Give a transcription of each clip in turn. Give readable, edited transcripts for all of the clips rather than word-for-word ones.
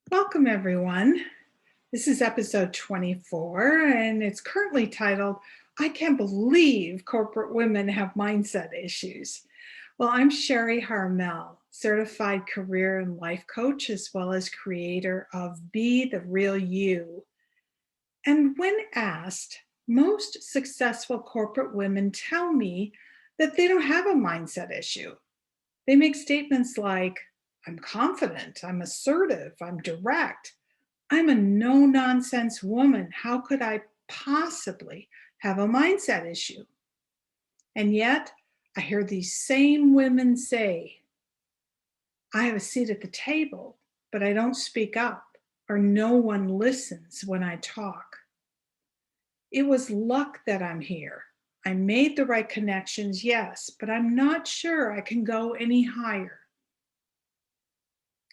Welcome, everyone. This is episode 24, and it's currently titled, I Can't Believe Corporate Women Have Mindset Issues. Well, I'm Sherry Harmel, certified career and life coach, as well as creator of Be the Real You. And when asked, most successful corporate women tell me that they don't have a mindset issue. They make statements like, I'm confident, I'm assertive, I'm direct. I'm a no nonsense woman. How could I possibly have a mindset issue? And yet, I hear these same women say, I have a seat at the table, but I don't speak up, or no one listens when I talk. It was luck that I'm here. I made the right connections, yes, but I'm not sure I can go any higher.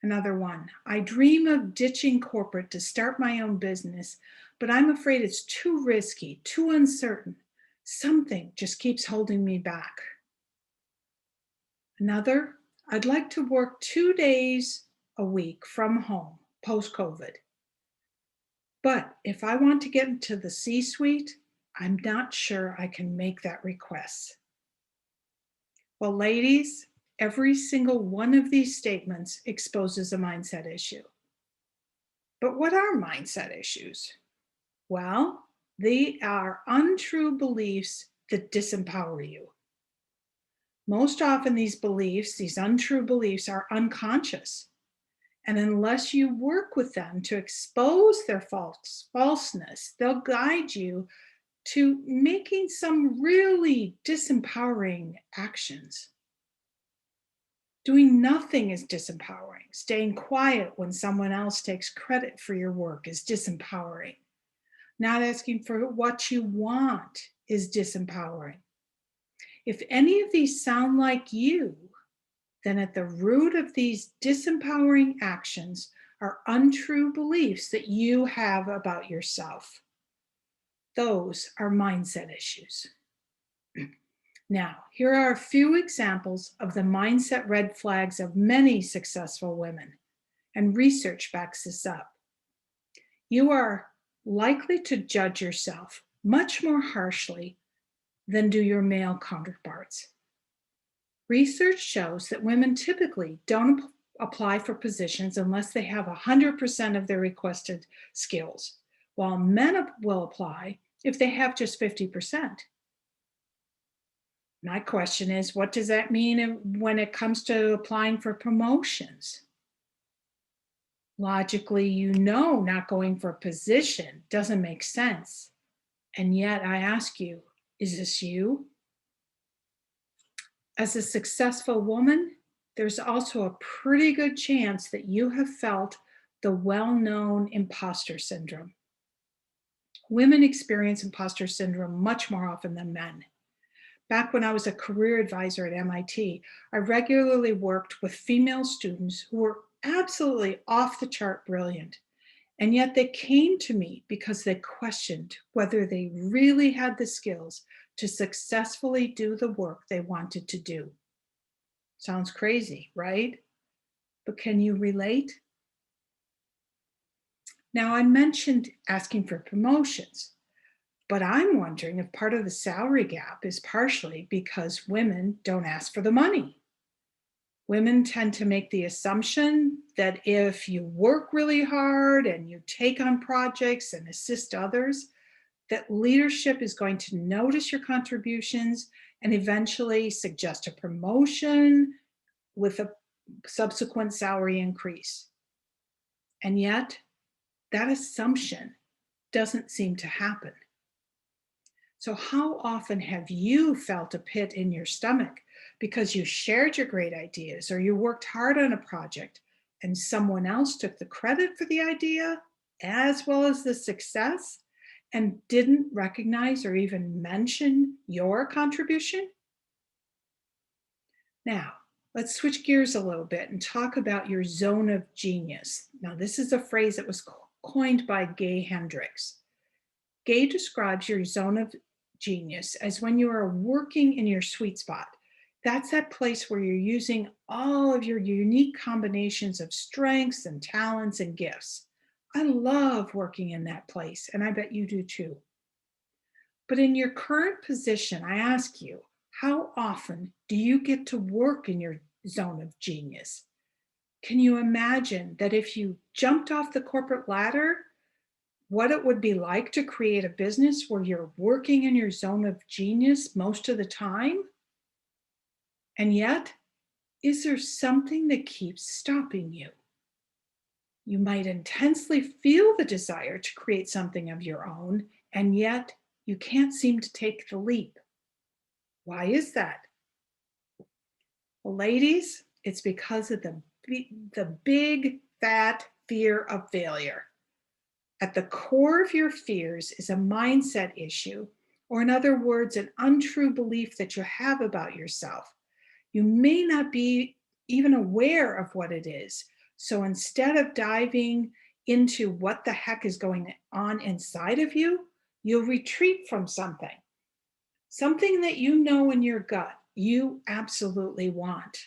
Another one, I dream of ditching corporate to start my own business, but I'm afraid it's too risky, too uncertain. Something just keeps holding me back. Another, I'd like to work 2 days a week from home post COVID. But if I want to get into the C suite, I'm not sure I can make that request. Well, ladies, every single one of these statements exposes a mindset issue. But what are mindset issues? Well, they are untrue beliefs that disempower you. Most often, these untrue beliefs, are unconscious. And unless you work with them to expose their falseness, they'll guide you to making some really disempowering actions. Doing nothing is disempowering. Staying quiet when someone else takes credit for your work is disempowering. Not asking for what you want is disempowering. If any of these sound like you, then at the root of these disempowering actions are untrue beliefs that you have about yourself. Those are mindset issues. Now, here are a few examples of the mindset red flags of many successful women, and research backs this up. You are likely to judge yourself much more harshly than do your male counterparts. Research shows that women typically don't apply for positions unless they have 100% of their requested skills, while men will apply if they have just 50%. My question is, what does that mean when it comes to applying for promotions? Logically, not going for a position doesn't make sense. And yet I ask you, is this you? As a successful woman, there's also a pretty good chance that you have felt the well-known imposter syndrome. Women experience imposter syndrome much more often than men. Back when I was a career advisor at MIT, I regularly worked with female students who were absolutely off the chart brilliant. And yet they came to me because they questioned whether they really had the skills to successfully do the work they wanted to do. Sounds crazy, right? But can you relate? Now, I mentioned asking for promotions, but I'm wondering if part of the salary gap is partially because women don't ask for the money. Women tend to make the assumption that if you work really hard and you take on projects and assist others, that leadership is going to notice your contributions and eventually suggest a promotion with a subsequent salary increase. And yet, that assumption doesn't seem to happen. So, how often have you felt a pit in your stomach because you shared your great ideas or you worked hard on a project and someone else took the credit for the idea as well as the success and didn't recognize or even mention your contribution? Now, let's switch gears a little bit and talk about your zone of genius. Now, this is a phrase that was coined by Gay Hendricks. Gay describes your zone of genius as when you are working in your sweet spot. That's that place where you're using all of your unique combinations of strengths and talents and gifts. I love working in that place, and I bet you do too. But in your current position, I ask you, how often do you get to work in your zone of genius? Can you imagine that if you jumped off the corporate ladder, what it would be like to create a business where you're working in your zone of genius most of the time? And yet, is there something that keeps stopping you? You might intensely feel the desire to create something of your own, and yet you can't seem to take the leap. Why is that? Well, ladies, it's because of the big fat fear of failure. At the core of your fears is a mindset issue, or in other words, an untrue belief that you have about yourself. You may not be even aware of what it is. So instead of diving into what the heck is going on inside of you, you'll retreat from something that you know in your gut you absolutely want.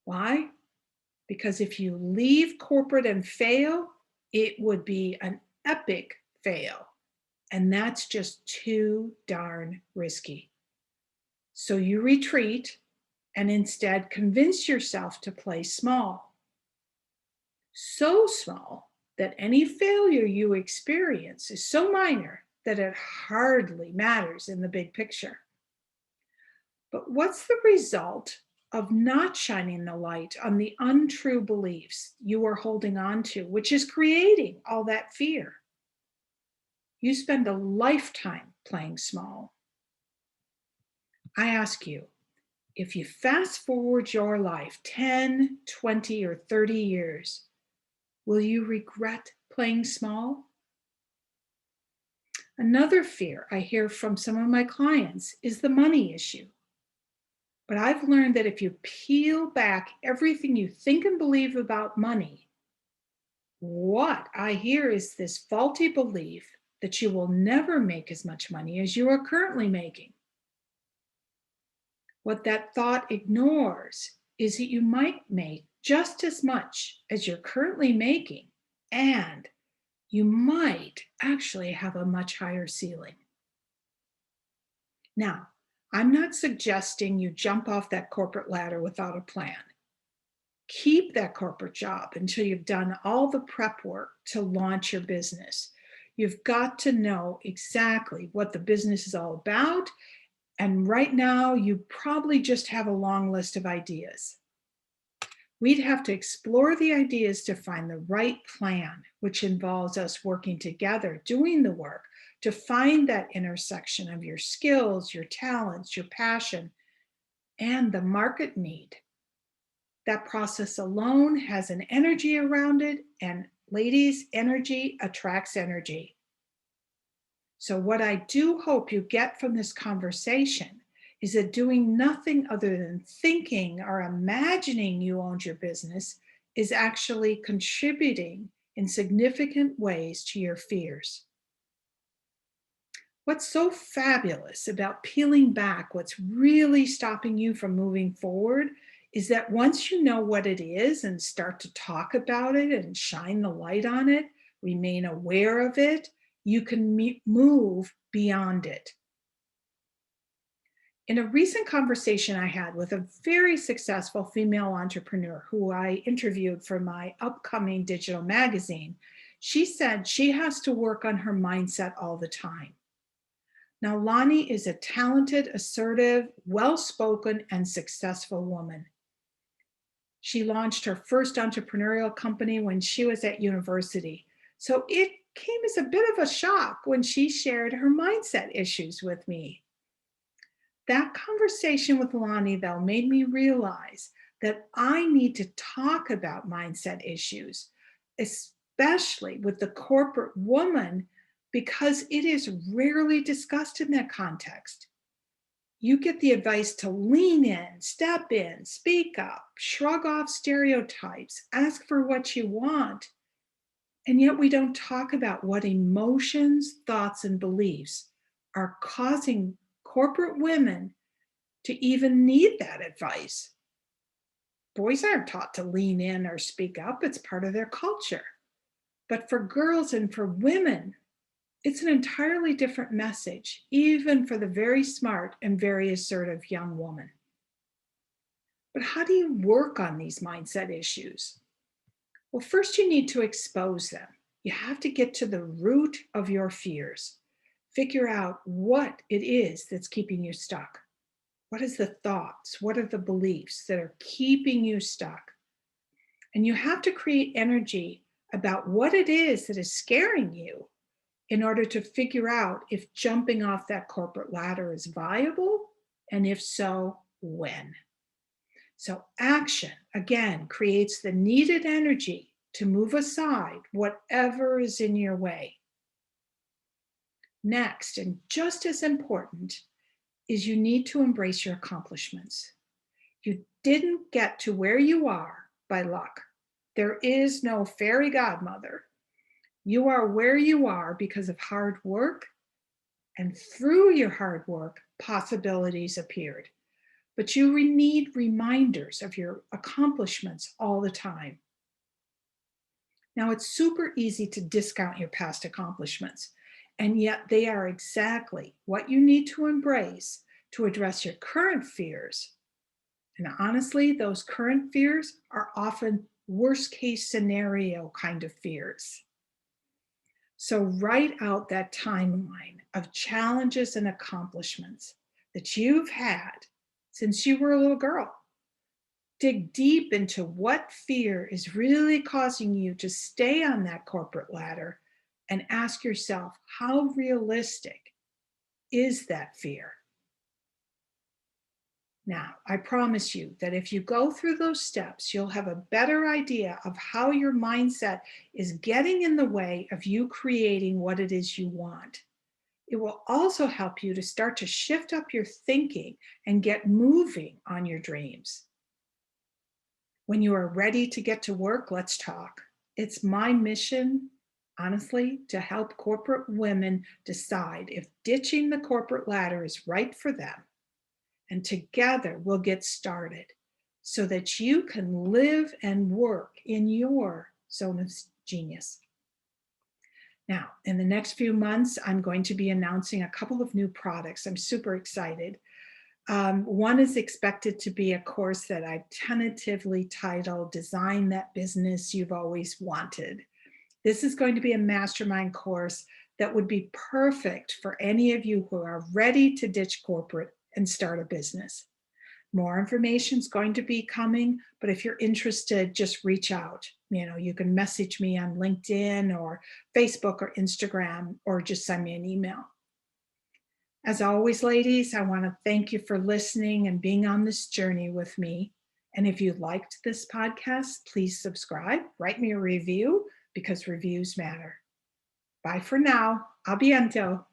Why? Because if you leave corporate and fail, it would be an epic fail. And that's just too darn risky. So you retreat and instead convince yourself to play small. So small that any failure you experience is so minor that it hardly matters in the big picture. But what's the result of not shining the light on the untrue beliefs you are holding on to, which is creating all that fear? You spend a lifetime playing small. I ask you, if you fast forward your life 10, 20, or 30 years, will you regret playing small? Another fear I hear from some of my clients is the money issue. But I've learned that if you peel back everything you think and believe about money, what I hear is this faulty belief that you will never make as much money as you are currently making. What that thought ignores is that you might make just as much as you're currently making, and you might actually have a much higher ceiling. Now, I'm not suggesting you jump off that corporate ladder without a plan. Keep that corporate job until you've done all the prep work to launch your business. You've got to know exactly what the business is all about. And right now, you probably just have a long list of ideas. We'd have to explore the ideas to find the right plan, which involves us working together, doing the work to find that intersection of your skills, your talents, your passion, and the market need. That process alone has an energy around it, and ladies, energy attracts energy. So, what I do hope you get from this conversation is that doing nothing other than thinking or imagining you owned your business is actually contributing in significant ways to your fears. What's so fabulous about peeling back what's really stopping you from moving forward is that once you know what it is and start to talk about it and shine the light on it, remain aware of it, you can move beyond it. In a recent conversation I had with a very successful female entrepreneur who I interviewed for my upcoming digital magazine, she said she has to work on her mindset all the time. Now, Lonnie is a talented, assertive, well-spoken, and successful woman. She launched her first entrepreneurial company when she was at university. So it came as a bit of a shock when she shared her mindset issues with me. That conversation with Lonnie, though, made me realize that I need to talk about mindset issues, especially with the corporate woman, because it is rarely discussed in that context. You get the advice to lean in, speak up, shrug off stereotypes, ask for what you want. And yet we don't talk about what emotions, thoughts, and beliefs are causing corporate women to even need that advice. Boys aren't taught to lean in or speak up, it's part of their culture. But for girls and for women, it's an entirely different message, even for the very smart and very assertive young woman. But how do you work on these mindset issues? Well, first you need to expose them. You have to get to the root of your fears. Figure out what it is that's keeping you stuck. What is the thoughts? What are the beliefs that are keeping you stuck? And you have to create energy about what it is that is scaring you in order to figure out if jumping off that corporate ladder is viable, and if so, when. So action, again, creates the needed energy to move aside whatever is in your way. Next, and just as important, is you need to embrace your accomplishments. You didn't get to where you are by luck. There is no fairy godmother. You are where you are because of hard work, and through your hard work, possibilities appeared. But you need reminders of your accomplishments all the time. Now, it's super easy to discount your past accomplishments, and yet they are exactly what you need to embrace to address your current fears. And honestly, those current fears are often worst case scenario kind of fears. So write out that timeline of challenges and accomplishments that you've had since you were a little girl. Dig deep into what fear is really causing you to stay on that corporate ladder and ask yourself, how realistic is that fear? Now, I promise you that if you go through those steps, you'll have a better idea of how your mindset is getting in the way of you creating what it is you want. It will also help you to start to shift up your thinking and get moving on your dreams. When you are ready to get to work, let's talk. It's my mission, honestly, to help corporate women decide if ditching the corporate ladder is right for them. And together we'll get started so that you can live and work in your zone of genius. Now, in the next few months, I'm going to be announcing a couple of new products. I'm super excited. One is expected to be a course that I've tentatively titled Design That Business You've Always Wanted. This is going to be a mastermind course that would be perfect for any of you who are ready to ditch corporate and start a business. More information is going to be coming, but if you're interested, just reach out. You can message me on LinkedIn or Facebook or Instagram, or just send me an email. As always, ladies, I want to thank you for listening and being on this journey with me. And if you liked this podcast, please subscribe, write me a review, because reviews matter. Bye for now. A bientôt.